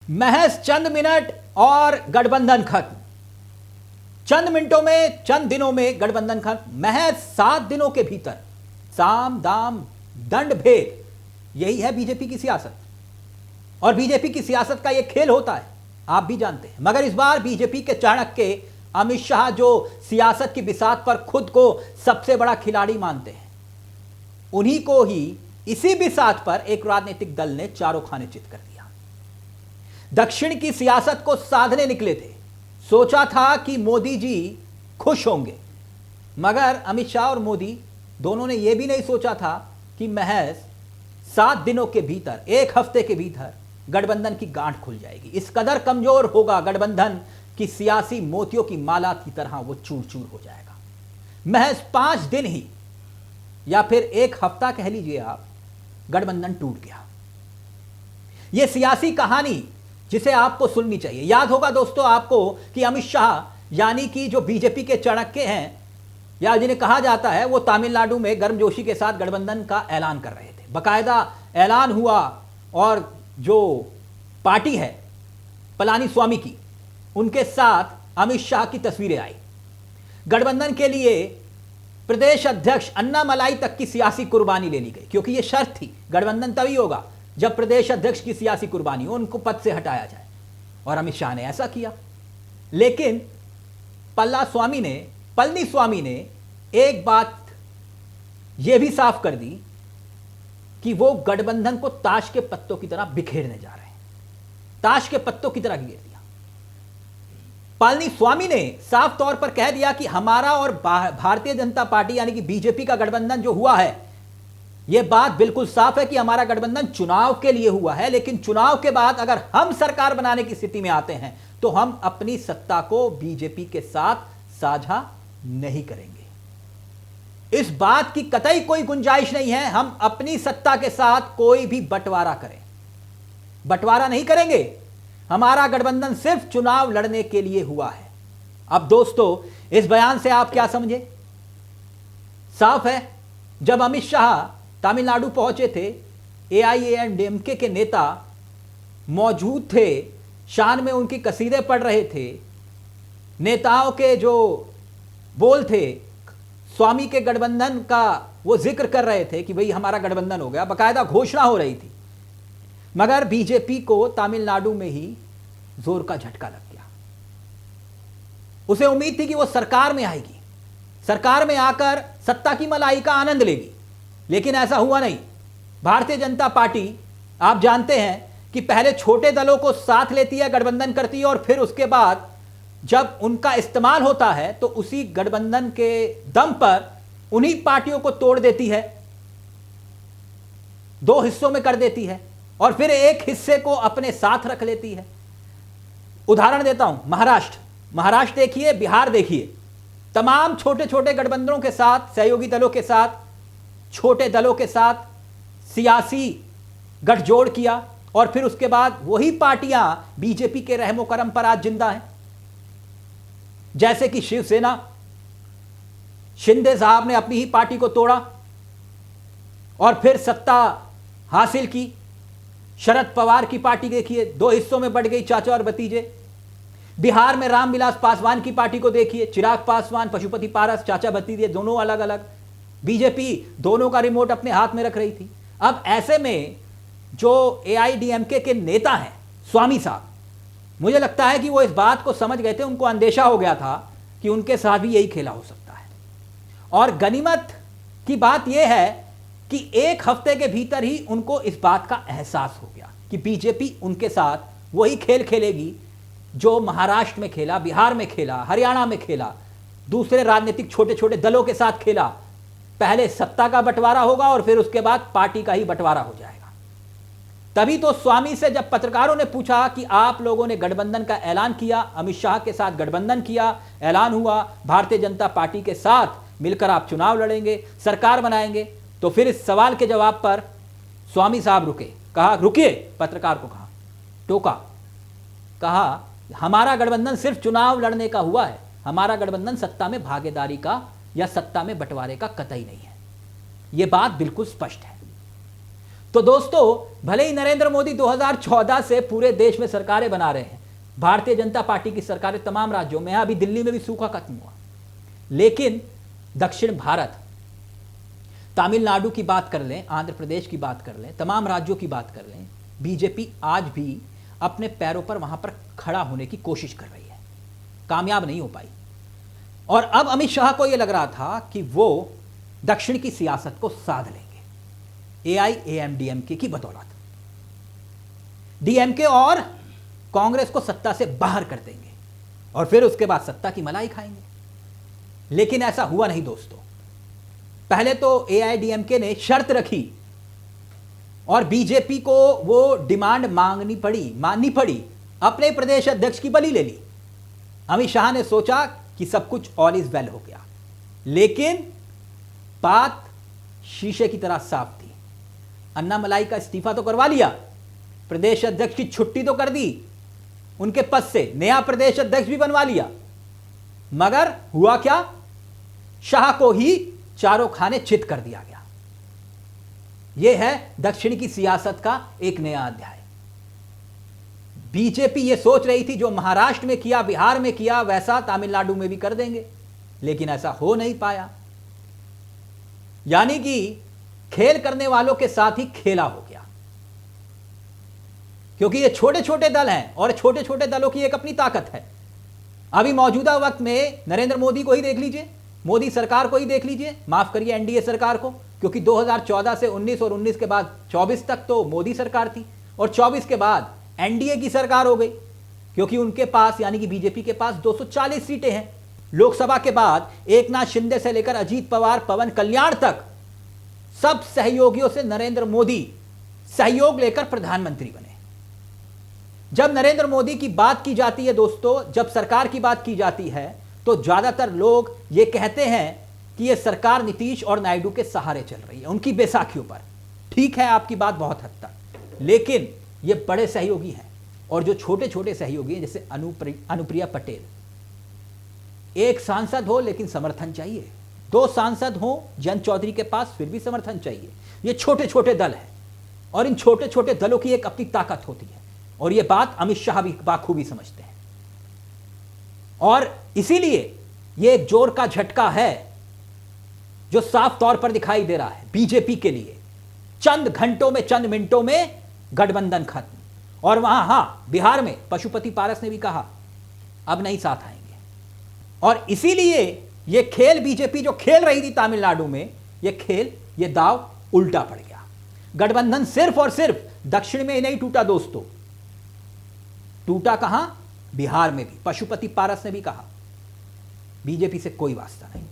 महज चंद मिनट और गठबंधन खत्म। चंद मिनटों में, चंद दिनों में गठबंधन खत्म। महज 7 दिनों के भीतर साम दाम दंड भेद, यही है बीजेपी की सियासत। और बीजेपी की सियासत का यह खेल होता है, आप भी जानते हैं। मगर इस बार बीजेपी के चाणक्य अमित शाह, जो सियासत की बिसात पर खुद को सबसे बड़ा खिलाड़ी मानते हैं, उन्हीं को ही इसी बिसात पर एक राजनीतिक दल ने चारों खाने चित कर दिया। दक्षिण की सियासत को साधने निकले थे। सोचा था कि मोदी जी खुश होंगे, मगर अमित शाह और मोदी दोनों ने यह भी नहीं सोचा था कि महज 7 दिनों के भीतर, 1 हफ्ते के भीतर गठबंधन की गांठ खुल जाएगी। इस कदर कमजोर होगा गठबंधन कि सियासी मोतियों की माला की तरह वो चूर चूर हो जाएगा। महज 5 दिन ही, या फिर 1 हफ्ता कह लीजिए आप, गठबंधन टूट गया। यह सियासी कहानी जिसे आपको सुननी चाहिए। याद होगा दोस्तों आपको कि अमित शाह, यानी कि जो बीजेपी के चाणक्य हैं, या जिन्हें कहा जाता है, वो तमिलनाडु में गर्मजोशी के साथ गठबंधन का ऐलान कर रहे थे। बाकायदा ऐलान हुआ और जो पार्टी है पलानीस्वामी की, उनके साथ अमित शाह की तस्वीरें आई। गठबंधन के लिए प्रदेश अध्यक्ष अन्नामलाई तक की सियासी कुर्बानी ले ली गई, क्योंकि यह शर्त थी गठबंधन तभी होगा जब प्रदेश अध्यक्ष की सियासी कुर्बानी हो, उनको पद से हटाया जाए। और अमित शाह ने ऐसा किया। लेकिन पलनीस्वामी ने एक बात यह भी साफ कर दी कि वो गठबंधन को ताश के पत्तों की तरह बिखेरने जा रहे हैं। ताश के पत्तों की तरह गिर दिया। पलनीस्वामी ने साफ तौर पर कह दिया कि हमारा और भारतीय जनता पार्टी यानी कि बीजेपी का गठबंधन जो हुआ है, यह बात बिल्कुल साफ है कि हमारा गठबंधन चुनाव के लिए हुआ है, लेकिन चुनाव के बाद अगर हम सरकार बनाने की स्थिति में आते हैं तो हम अपनी सत्ता को बीजेपी के साथ साझा नहीं करेंगे। इस बात की कतई कोई गुंजाइश नहीं है हम अपनी सत्ता के साथ कोई भी बंटवारा करें। बंटवारा नहीं करेंगे। हमारा गठबंधन सिर्फ चुनाव लड़ने के लिए हुआ है। अब दोस्तों, इस बयान से आप क्या समझे? साफ है, जब अमित शाह तमिलनाडु पहुंचे थे, एआईएडीएमके के नेता मौजूद थे, शान में उनकी कसीदे पढ़ रहे थे। नेताओं के जो बोल थे, स्वामी के गठबंधन का वो जिक्र कर रहे थे कि भाई हमारा गठबंधन हो गया, बाकायदा घोषणा हो रही थी। मगर बीजेपी को तमिलनाडु में ही जोर का झटका लग गया। उसे उम्मीद थी कि वो सरकार में आएगी, सरकार में आकर सत्ता की मलाई का आनंद लेगी, लेकिन ऐसा हुआ नहीं। भारतीय जनता पार्टी, आप जानते हैं कि पहले छोटे दलों को साथ लेती है, गठबंधन करती है, और फिर उसके बाद जब उनका इस्तेमाल होता है तो उसी गठबंधन के दम पर उन्हीं पार्टियों को तोड़ देती है, 2 हिस्सों में कर देती है, और फिर एक हिस्से को अपने साथ रख लेती है। उदाहरण देता हूं, महाराष्ट्र देखिए, बिहार देखिए। तमाम छोटे छोटे गठबंधनों के साथ, सहयोगी दलों के साथ, छोटे दलों के साथ सियासी गठजोड़ किया, और फिर उसके बाद वही पार्टियां बीजेपी के रहमो करम पर आज जिंदा हैं। जैसे कि शिवसेना, शिंदे साहब ने अपनी ही पार्टी को तोड़ा और फिर सत्ता हासिल की। शरद पवार की पार्टी देखिए, 2 हिस्सों में बट गई, चाचा और भतीजे। बिहार में रामविलास पासवान की पार्टी को देखिए, चिराग पासवान, पशुपति पारस, चाचा भतीजे, दोनों अलग अलग। बीजेपी दोनों का रिमोट अपने हाथ में रख रही थी। अब ऐसे में जो एआईएडीएमके के नेता हैं, स्वामी साहब, मुझे लगता है कि वो इस बात को समझ गए थे, उनको अंदेशा हो गया था कि उनके साथ भी यही खेला हो सकता है। और गनीमत की बात यह है कि 1 हफ्ते के भीतर ही उनको इस बात का एहसास हो गया कि बीजेपी उनके साथ वही खेल खेलेगी जो महाराष्ट्र में खेला, बिहार में खेला, हरियाणा में खेला, दूसरे राजनीतिक छोटे छोटे दलों के साथ खेला। पहले सत्ता का बंटवारा होगा और फिर उसके बाद पार्टी का ही बंटवारा हो जाएगा। तभी तो स्वामी से जब पत्रकारों ने पूछा कि आप लोगों ने गठबंधन का ऐलान किया, अमित शाह के साथ गठबंधन किया, ऐलान हुआ, भारतीय जनता पार्टी के साथ मिलकर आप चुनाव लड़ेंगे, सरकार बनाएंगे, तो फिर इस सवाल के जवाब पर स्वामी साहब रुके, कहा रुकिए, पत्रकार को कहा, टोका, कहा हमारा गठबंधन सिर्फ चुनाव लड़ने का हुआ है, हमारा गठबंधन सत्ता में भागीदारी का या सत्ता में बंटवारे का कतई नहीं है। यह बात बिल्कुल स्पष्ट है। तो दोस्तों, भले ही नरेंद्र मोदी 2014 से पूरे देश में सरकारें बना रहे हैं, भारतीय जनता पार्टी की सरकारें तमाम राज्यों में, अभी दिल्ली में भी सूखा खत्म हुआ, लेकिन दक्षिण भारत, तमिलनाडु की बात कर लें, आंध्र प्रदेश की बात कर लें, तमाम राज्यों की बात कर लें, बीजेपी आज भी अपने पैरों पर वहां पर खड़ा होने की कोशिश कर रही है, कामयाब नहीं हो पाई। और अब अमित शाह को यह लग रहा था कि वो दक्षिण की सियासत को साध लेंगे एआईएमडीएमके की बदौलत, डीएमके और कांग्रेस को सत्ता से बाहर कर देंगे और फिर उसके बाद सत्ता की मलाई खाएंगे। लेकिन ऐसा हुआ नहीं दोस्तों। पहले तो एआईडीएमके ने शर्त रखी और बीजेपी को वो डिमांड माननी पड़ी, अपने प्रदेश अध्यक्ष की बलि ले ली। अमित शाह ने सोचा कि सब कुछ ऑल इज वेल हो गया, लेकिन बात शीशे की तरह साफ थी। अन्नामलाई का इस्तीफा तो करवा लिया, प्रदेश अध्यक्ष की छुट्टी तो कर दी, उनके पद से नया प्रदेश अध्यक्ष भी बनवा लिया, मगर हुआ क्या? शाह को ही चारों खाने चित कर दिया गया। यह है दक्षिण की सियासत का एक नया अध्याय। बीजेपी यह सोच रही थी जो महाराष्ट्र में किया, बिहार में किया, वैसा तमिलनाडु में भी कर देंगे, लेकिन ऐसा हो नहीं पाया। यानी कि खेल करने वालों के साथ ही खेला हो गया, क्योंकि ये छोटे छोटे दल हैं और छोटे छोटे दलों की एक अपनी ताकत है। अभी मौजूदा वक्त में नरेंद्र मोदी को ही देख लीजिए, मोदी सरकार को ही देख लीजिए, माफ करिए एनडीए सरकार को, क्योंकि 2014 से 19 और 19 के बाद 24 तक तो मोदी सरकार थी और 24 के बाद एनडीए की सरकार हो गई, क्योंकि उनके पास यानी कि बीजेपी के पास 240 सीटें हैं। लोकसभा के बाद एकनाथ शिंदे से लेकर अजीत पवार, पवन कल्याण तक सब सहयोगियों से नरेंद्र मोदी सहयोग लेकर प्रधानमंत्री बने। जब नरेंद्र मोदी की बात की जाती है दोस्तों, जब सरकार की बात की जाती है, तो ज्यादातर लोग ये कहते हैं कि यह सरकार नीतीश और नायडू के सहारे चल रही है, उनकी बैसाखियों पर। ठीक है, आपकी बात बहुत हद तक, लेकिन ये बड़े सहयोगी हैं और जो छोटे छोटे सहयोगी हैं, जैसे अनुप्रिया पटेल, एक सांसद हो लेकिन समर्थन चाहिए, 2 सांसद हो जयंत चौधरी के पास फिर भी समर्थन चाहिए। ये छोटे छोटे दल हैं और इन छोटे छोटे दलों की एक अपनी ताकत होती है और ये बात अमित शाह भी बाखूबी समझते हैं। और इसीलिए ये एक जोर का झटका है जो साफ तौर पर दिखाई दे रहा है बीजेपी के लिए। चंद घंटों में, चंद मिनटों में गठबंधन खत्म। और वहां बिहार में पशुपति पारस ने भी कहा अब नहीं साथ आएंगे। और इसीलिए ये खेल बीजेपी जो खेल रही थी तमिलनाडु में, ये दाव उल्टा पड़ गया। गठबंधन सिर्फ और सिर्फ दक्षिण में ही नहीं टूटा दोस्तों, टूटा कहां? बिहार में भी। पशुपति पारस ने भी कहा बीजेपी से कोई वास्ता नहीं।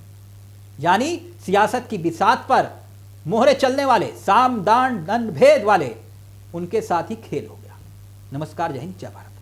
यानी सियासत की बिसात पर मोहरे चलने वाले, साम दान दंड भेद वाले, उनके साथ ही खेल हो गया। नमस्कार, जय हिंद, जय भारत।